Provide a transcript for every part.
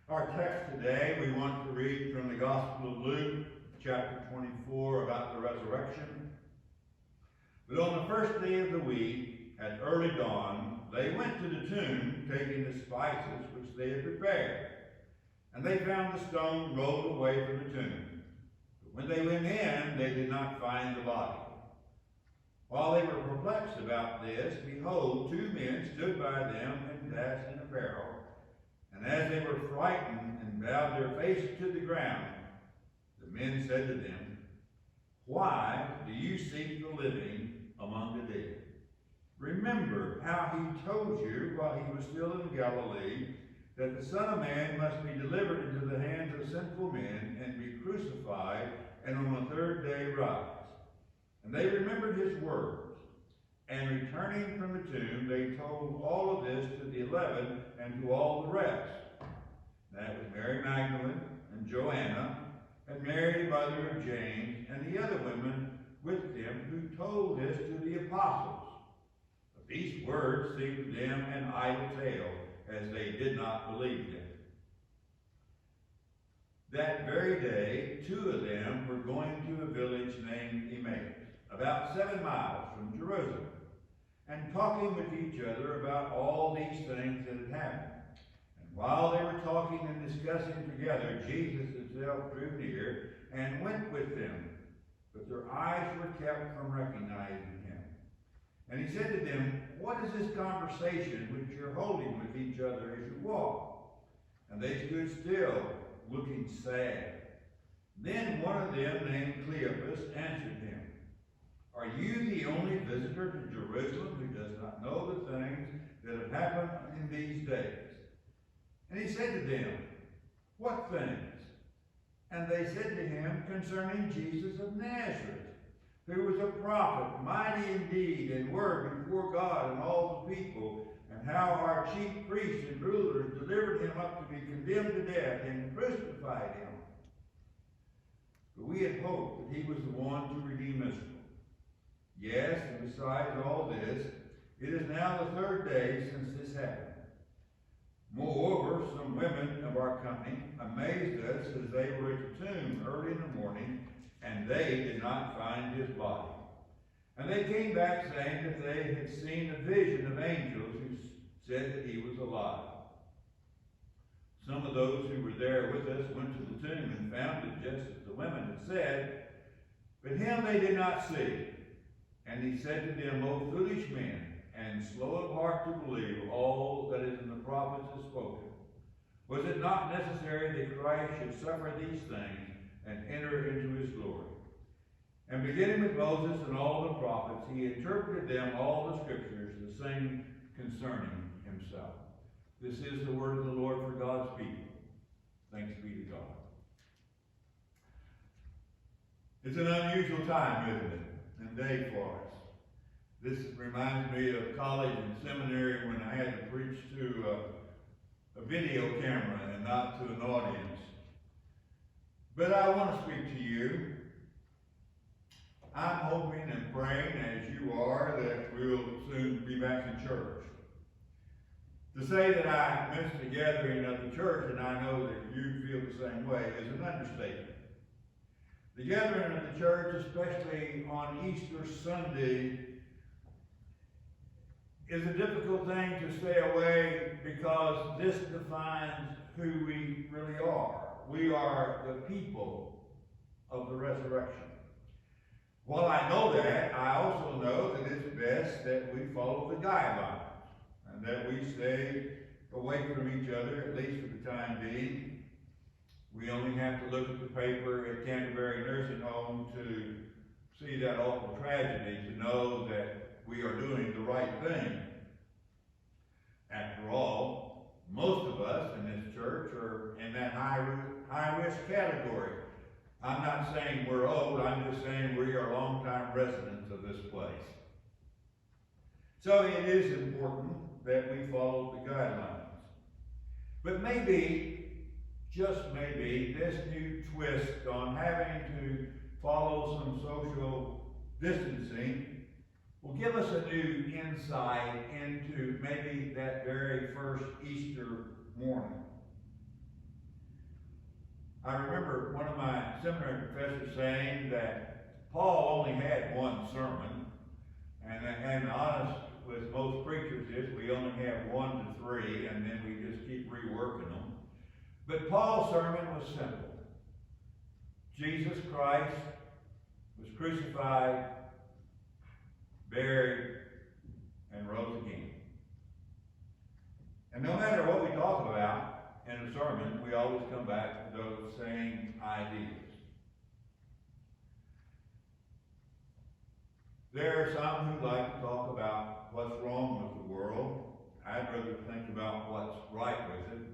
Our text today, we want to read from the Gospel of Luke, chapter 24, about the resurrection. But on the first day of the week, at early dawn, they went to the tomb, taking the spices which they had prepared. And they found the stone rolled away from the tomb. But when they went in, they did not find the body. While they were perplexed about this, behold, two men stood by them in dazzling apparel. And as they were frightened and bowed their faces to the ground, the men said to them, "Why do you seek the living among the dead? Remember how he told you while he was still in Galilee, that the Son of Man must be delivered into the hands of sinful men and be crucified, and on the third day rise." And they remembered his words. And returning from the tomb, they told all of this to the 11 and to all the rest. That was Mary Magdalene and Joanna, and Mary, the mother of James, and the other women with them who told this to the apostles. But these words seemed to them an idle tale, as they did not believe them. That very day, two of them were going to a village named Emmaus, about 7 miles from Jerusalem, and talking with each other about all these things that had happened. And while they were talking and discussing together, Jesus himself drew near and went with them, but their eyes were kept from recognizing him. And he said to them, "What is this conversation which you're holding with each other as you walk?" And they stood still, looking sad. Then one of them, named Cleopas, answered him, "Are you the only visitor to Jerusalem who does not know the things that have happened in these days?" And he said to them, "What things?" And they said to him, "Concerning Jesus of Nazareth, who was a prophet, mighty in deed and word before God and all the people, and how our chief priests and rulers delivered him up to be condemned to death and crucified him. But we had hoped that he was the one to redeem Israel. Yes, and besides all this, it is now the third day since this happened. Moreover, some women of our company amazed us as they were at the tomb early in the morning, and they did not find his body. And they came back saying that they had seen a vision of angels who said that he was alive. Some of those who were there with us went to the tomb and found it just as the women had said, but him they did not see. And he said to them, "O foolish men, and slow of heart to believe all that is in the prophets has spoken. Was it not necessary that Christ should suffer these things and enter into his glory?" And beginning with Moses and all the prophets, he interpreted them all the scriptures, the same concerning himself. This is the word of the Lord for God's people. Thanks be to God. It's an unusual time, isn't it? And day for us. This reminds me of college and seminary when I had to preach to a video camera and not to an audience. But I want to speak to you. I'm hoping and praying, as you are, that we'll soon be back in church. To say that I miss the gathering of the church, and I know that you feel the same way, is an understatement. The gathering of the church, especially on Easter Sunday, is a difficult thing to stay away because this defines who we really are. We are the people of the resurrection. While I know that, I also know that it's best that we follow the guidelines and that we stay away from each other, at least for the time being. We only have to look at the paper at Canterbury Nursing Home to see that awful tragedy, to know that we are doing the right thing. After all, most of us in this church are in that high-risk category. I'm not saying we're old, I'm just saying we are longtime residents of this place. So it is important that we follow the guidelines. But maybe, just maybe, this new twist on having to follow some social distancing will give us a new insight into maybe that very first Easter morning. I remember one of my seminary professors saying that Paul only had one sermon, and honest with most preachers is we only have 1 to 3, and then we just keep reworking them. But Paul's sermon was simple. Jesus Christ was crucified, buried, and rose again. And no matter what we talk about in a sermon, we always come back to those same ideas. There are some who like to talk about what's wrong with the world. I'd rather think about what's right with it.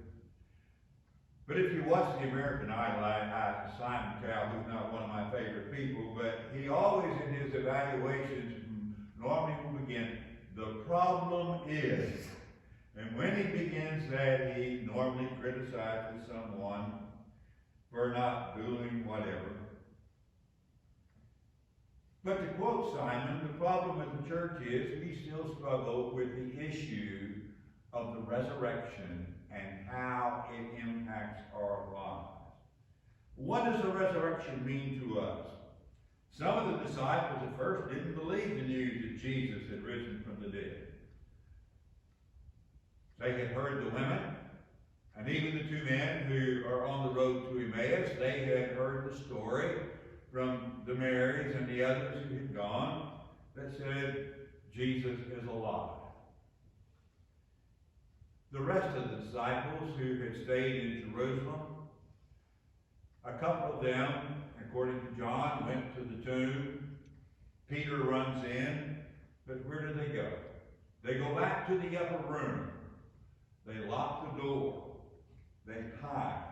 But if you watch the American Idol, Simon Cowell, who's not one of my favorite people, but he always in his evaluations normally will begin, the problem is. And when he begins that, he normally criticizes someone for not doing whatever. But to quote Simon, the problem with the church is we still struggle with the issue of the resurrection and how it impacts our lives. What does the resurrection mean to us? Some of the disciples at first didn't believe the news that Jesus had risen from the dead. They had heard the women, and even the 2 men who are on the road to Emmaus, they had heard the story from the Marys and the others who had gone that said, Jesus is alive. The rest of the disciples who had stayed in Jerusalem, a couple of them, according to John, went to the tomb. Peter runs in, but where do they go? They go back to the upper room. They lock the door. They hide.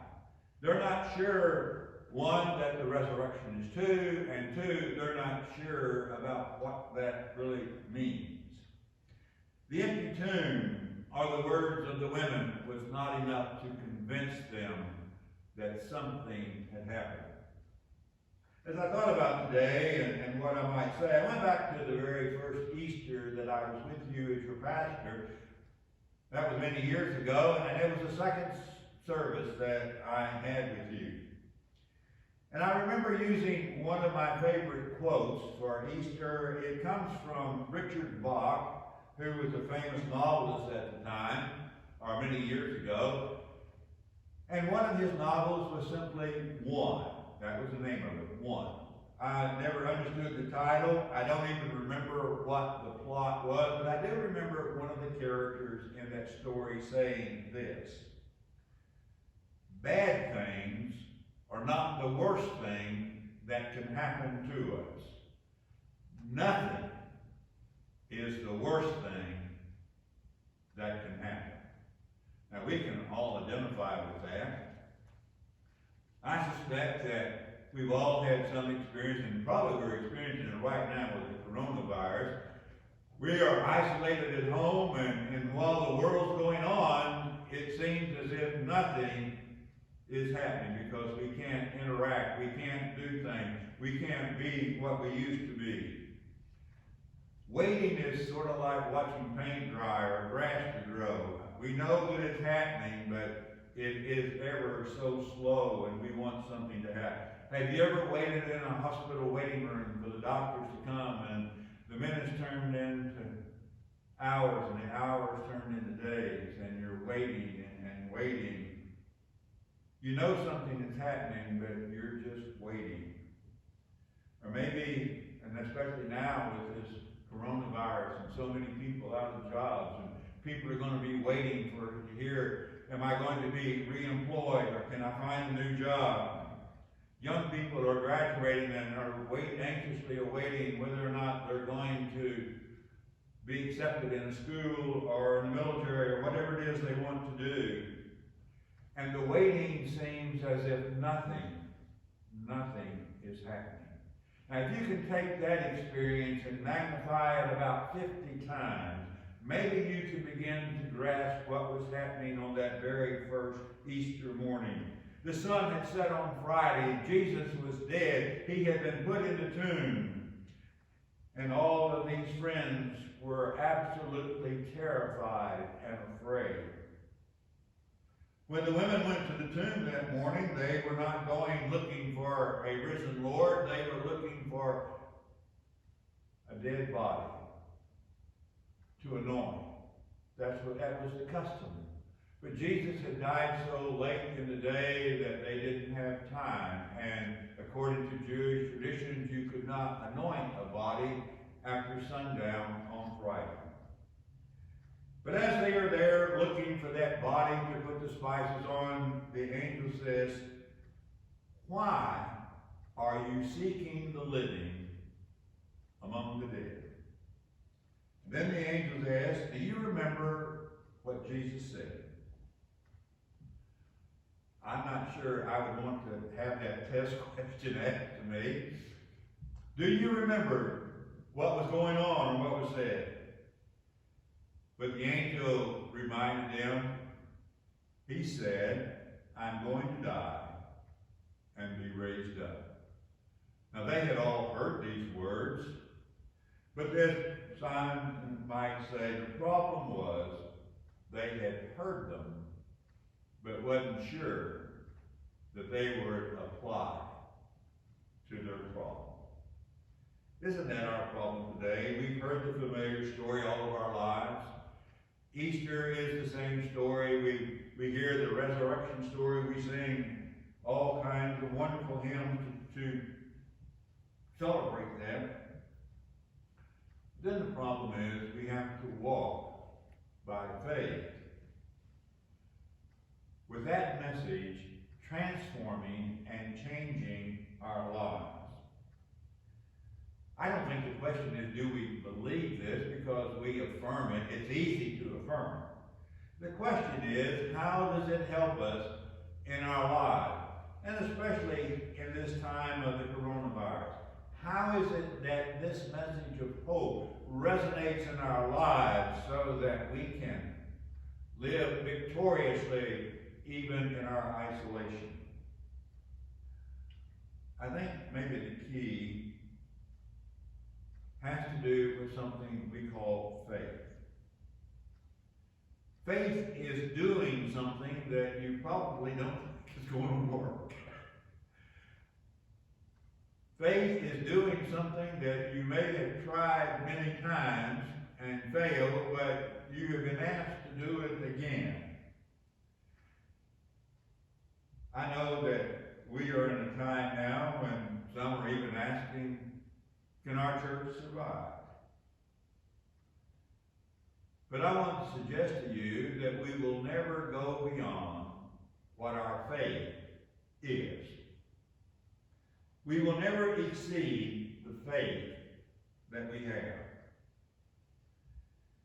They're not sure, 1, that the resurrection is 2, and 2, they're not sure about what that really means. The empty tomb, or the words of the women, was not enough to convince them that something had happened. As I thought about today and what I might say, I went back to the very first Easter that I was with you as your pastor. That was many years ago, and it was the second service that I had with you. And I remember using one of my favorite quotes for Easter. It comes from Richard Bach, who was a famous novelist at the time, or many years ago. And one of his novels was simply One. That was the name of it, One. I never understood the title. I don't even remember what the plot was, but I do remember one of the characters in that story saying this: bad things are not the worst thing that can happen to us. Nothing is the worst thing that can happen. Now we can all identify with that. I suspect that we've all had some experience, and probably we're experiencing it right now with the coronavirus. We are isolated at home, and while the world's going on, it seems as if nothing is happening because we can't interact, we can't do things, we can't be what we used to be. Waiting is sort of like watching paint dry or grass to grow. We know that it's happening, but it is ever so slow, and we want something to happen. Have you ever waited in a hospital waiting room for the doctors to come, and the minutes turned into hours, and the hours turned into days, and you're waiting and waiting? You know something is happening, but you're just waiting. Or maybe, and especially now with this coronavirus and so many people out of jobs, and people are going to be waiting to hear, am I going to be re-employed, or can I find a new job? Young people are graduating and are anxiously awaiting whether or not they're going to be accepted in a school or in the military or whatever it is they want to do. And the waiting seems as if nothing is happening. Now, if you can take that experience and magnify it about 50 times, maybe you can begin to grasp what was happening on that very first Easter morning. The sun had set on Friday. Jesus was dead. He had been put in the tomb. And all of these friends were absolutely terrified and afraid. When the women went to the tomb that morning, they were not going looking for a risen Lord. They were looking for a dead body to anoint. That was the custom. But Jesus had died so late in the day that they didn't have time. And according to Jewish traditions, you could not anoint a body after sundown on Friday. But as they are there looking for that body to put the spices on, the angel says, "Why are you seeking the living among the dead?" And then the angels asked, "Do you remember what Jesus said?" I'm not sure I would want to have that test question asked to me. Do you remember what was going on or what was said? But the angel reminded them, he said, "I'm going to die and be raised up." Now they had all heard these words, but as Simon might say, the problem was they had heard them, but wasn't sure that they would apply to their problem. Isn't that our problem today? We've heard the familiar story all of our lives. Easter is the same story. We hear the resurrection story. We sing all kinds of wonderful hymns to celebrate that. Then the problem is we have to walk by faith, with that message transforming and changing our lives. I don't think the question is, do we believe this because we affirm it? It's easy to affirm. The question is, how does it help us in our lives? And especially in this time of the coronavirus. How is it that this message of hope resonates in our lives so that we can live victoriously even in our isolation? I think maybe the key has to do with something we call faith. Faith is doing something that you probably don't think is going to work. Faith is doing something that you may have tried many times and failed, but you have been asked to do it again. I know that we are in a time now when some are even asking, can our church survive? But I want to suggest to you that we will never go beyond what our faith is. We will never exceed the faith that we have.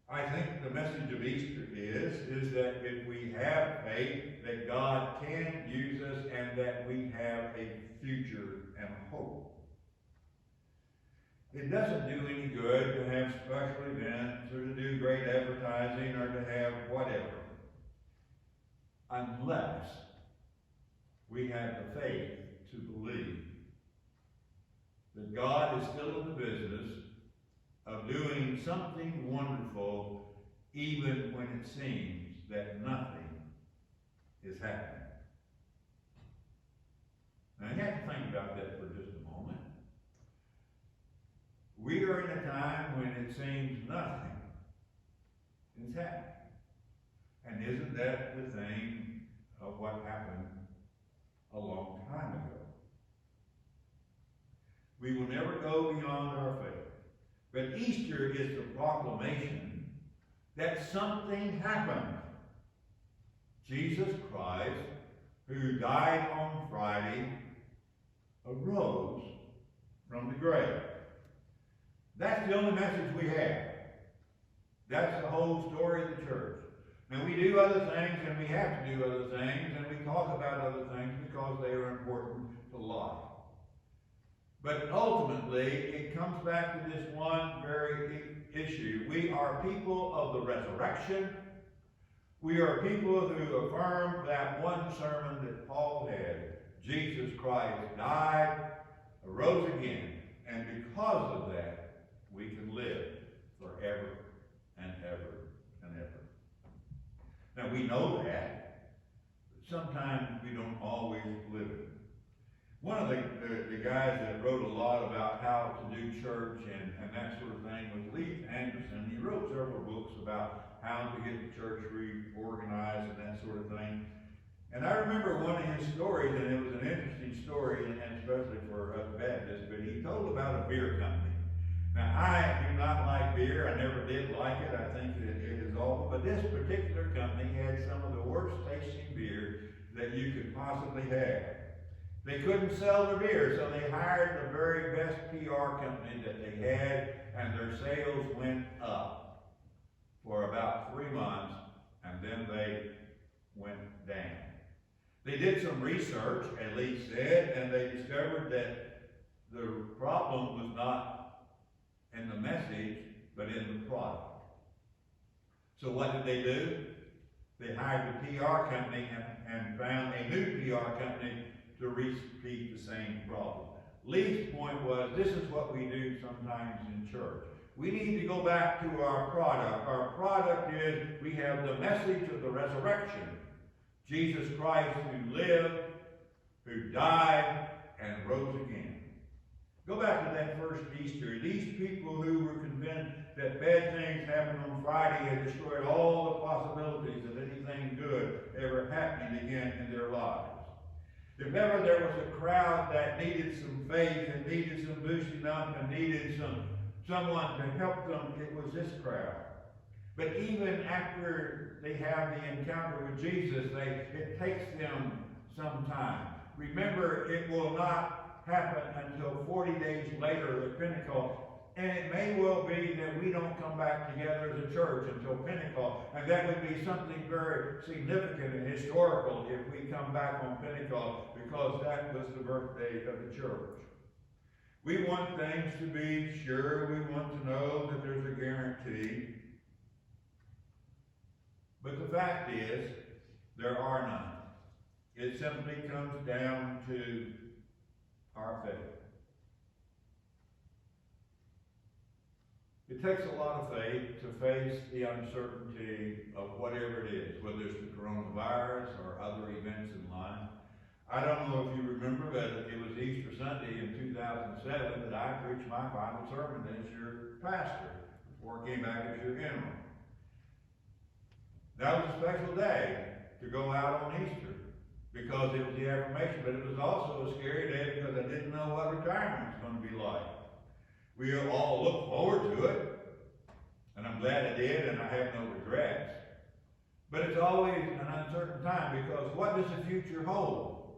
I think the message of Easter is that if we have faith, that God can use us and that we have a future and hope. It doesn't do any good to have special events or to do great advertising or to have whatever, unless we have the faith to believe that God is still in the business of doing something wonderful even when it seems that nothing is happening. Now you have to think about that for just a moment. We are in a time when it seems nothing is happening. And isn't that the thing of what happened a long time ago? We will never go beyond our faith. But Easter is the proclamation that something happened. Jesus Christ, who died on Friday, arose from the grave. That's the only message we have. That's the whole story of the church. Now we do other things, and we have to do other things, and we talk about other things because they are important to life. But ultimately, it comes back to this one very issue. We are people of the resurrection. We are people who affirm that one sermon that Paul had. Jesus Christ died, arose again, and because of that, we can live forever and ever and ever. Now we know that. sometimes we don't always live it. One of the guys that wrote a lot about how to do church and that sort of thing was Leif Anderson. He wrote several books about how to get the church reorganized and that sort of thing. And I remember one of his stories, and it was an interesting story, and especially for us Baptists, but he told about a beer company. Now, I do not like beer. I never did like it. I think it is awful. But this particular company had some of the worst tasting beer that you could possibly have. They couldn't sell their beer, so they hired the very best PR company that they had, and their sales went up for about 3 months, and then they went down. They did some research, at least said, and they discovered that the problem was not in the message, but in the product. So what did they do? They hired a PR company and found a new PR company to repeat the same problem. Lee's point was, this is what we do sometimes in church. We need to go back to our product. Our product is, we have the message of the resurrection. Jesus Christ who lived, who died, and rose again. Go back to that first Easter. These people who were convinced that bad things happened on Friday had destroyed all the possibilities of anything good ever happening again in their lives. If ever there was a crowd that needed some faith and needed some boosting up and needed someone to help them, it was this crowd. But even after they have the encounter with Jesus, it takes them some time. Remember, it will not happen until 40 days later at Pentecost. And it may well be that we don't come back together as a church until Pentecost. And that would be something very significant and historical if we come back on Pentecost, because that was the birthday of the church. We want things to be sure. We want to know that there's a guarantee. But the fact is, there are none. It simply comes down to our faith. It takes a lot of faith to face the uncertainty of whatever it is, whether it's the coronavirus or other events in life. I don't know if you remember, but it was Easter Sunday in 2007 that I preached my final sermon as your pastor before I came back as your interim. That was a special day to go out on Easter because it was the affirmation, but it was also a scary day because I didn't know what retirement was going to be like. We all look forward to it, and I'm glad I did, and I have no regrets. But it's always an uncertain time because what does the future hold?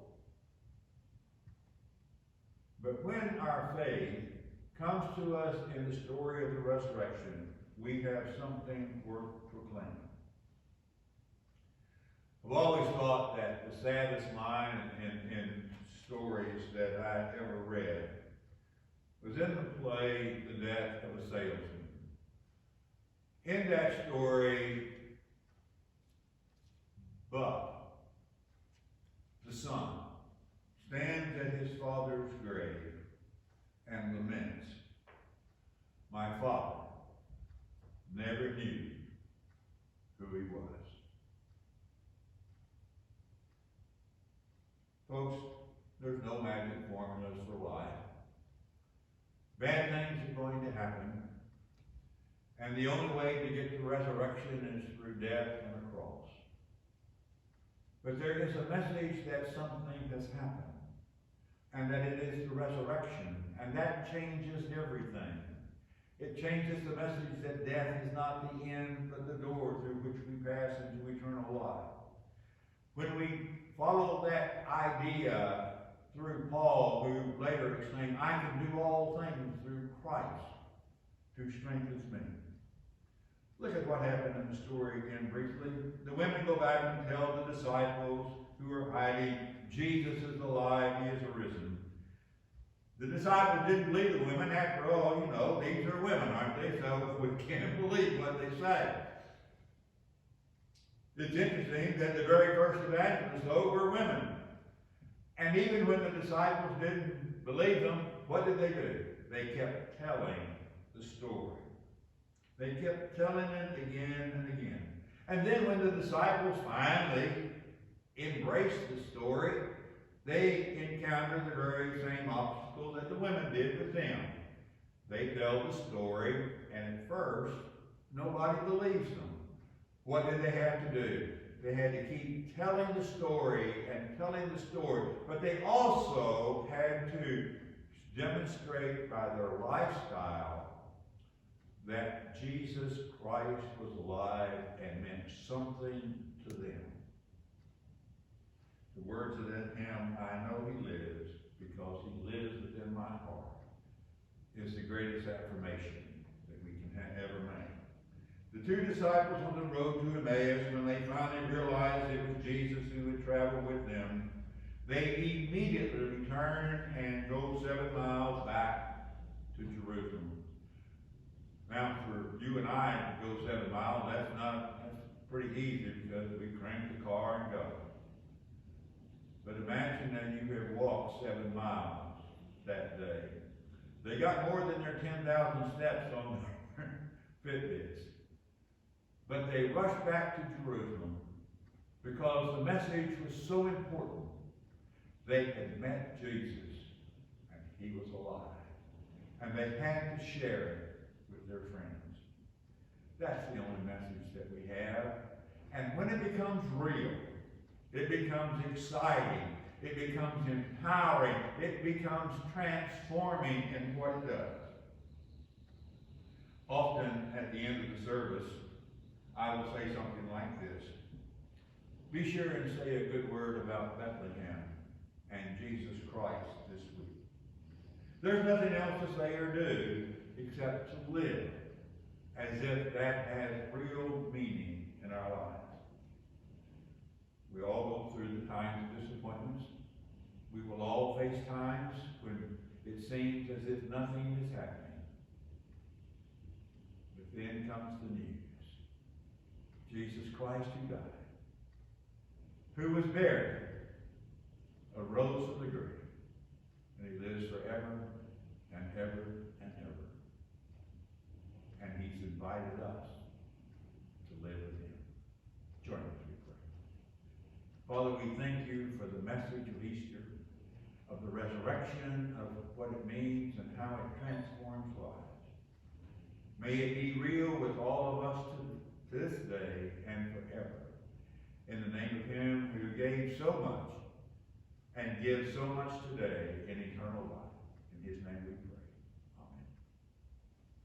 But when our faith comes to us in the story of the resurrection, we have something worth proclaiming. I've always thought that the saddest line in stories that I ever read was in the play, The Death of a Salesman. In that story, Buck, the son, stands at his father's grave and laments, "My father never knew who he was." Folks, there's no magic formulas for life. Bad things are going to happen. And the only way to get to resurrection is through death and a cross. But there is a message that something has happened. And that it is the resurrection. And that changes everything. It changes the message that death is not the end, but the door through which we pass into eternal life. When we follow that idea through Paul, who later exclaimed, "I can do all things through Christ who strengthens me." Look at what happened in the story again briefly. The women go back and tell the disciples who are hiding, "Jesus is alive, he is arisen." The disciples didn't believe the women. After all, these are women, aren't they? So we can't believe what they say. It's interesting that the very first evangelists, though, were women. And even when the disciples didn't believe them, what did they do? They kept telling the story. They kept telling it again and again. And then when the disciples finally embrace the story, they encounter the very same obstacle that the women did with them. They tell the story, and at first, nobody believes them. What did they have to do? They had to keep telling the story and telling the story, but they also had to demonstrate by their lifestyle that Jesus Christ was alive and meant something to them. The words of that hymn, "I know he lives because he lives within my heart," is the greatest affirmation that we can ever make. The two disciples on the road to Emmaus, when they finally realized it was Jesus who had traveled with them, they immediately return and go 7 miles back to Jerusalem. Now, for you and I to go 7 miles, that's pretty easy because we crank the car and go. But imagine that you have walked 7 miles that day. They got more than their 10,000 steps on their Fitbits. But they rushed back to Jerusalem because the message was so important. They had met Jesus, and he was alive. And they had to share it with their friends. That's the only message that we have. And when it becomes real, it becomes exciting, it becomes empowering, it becomes transforming in what it does. Often at the end of the service, I will say something like this: be sure and say a good word about Bethlehem and Jesus Christ this week. There's nothing else to say or do except to live as if that has real meaning in our lives. We all go through the times of disappointments. We will all face times when it seems as if nothing is happening. But then comes the news. Jesus Christ who died, who was buried, arose from the grave, and he lives forever and ever and ever. And he's invited us to live with him. Join us as we pray. Father, we thank you for the message of Easter, of the resurrection, of what it means and how it transforms lives. May it be real with all of us to this day and forever. In the name of him who gave so much and gives so much today in eternal life. In his name we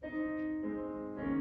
pray. Amen.